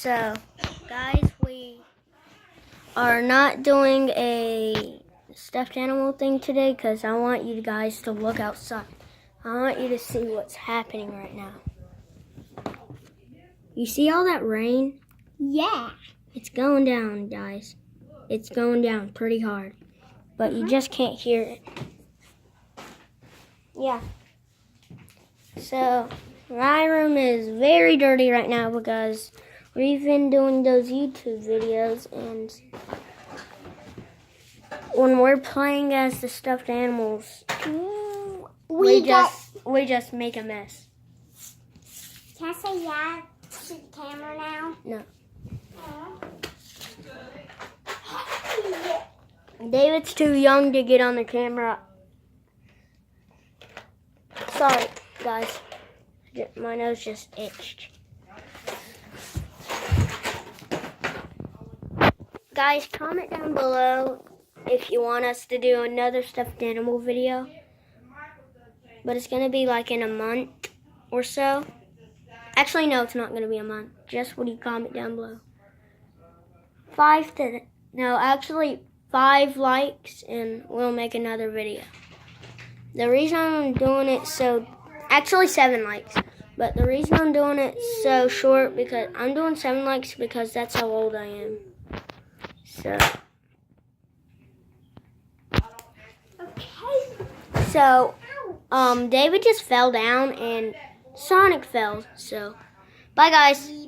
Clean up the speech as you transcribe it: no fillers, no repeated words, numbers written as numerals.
So, guys, we are not doing a stuffed animal thing today because I want you guys to look outside. I want you to see what's happening right now. You see all that rain? Yeah. It's going down, guys. It's going down pretty hard, but you just can't hear it. Yeah. So, my room is very dirty right now because we've been doing those YouTube videos, and when we're playing as the stuffed animals, we just make a mess. Can I say yeah to the camera now? No. David's too young to get on the camera. Sorry, guys. My nose just itched. Guys, comment down below if you want us to do another stuffed animal video. But it's going to be like in a month or so. Actually, no, it's not going to be a month. Just when you comment down below. 5 likes and we'll make another video. The reason I'm doing it actually 7 likes. But the reason I'm doing it so short, because I'm doing 7 likes because that's how old I am. So, David just fell down and Sonic fell. So, bye guys.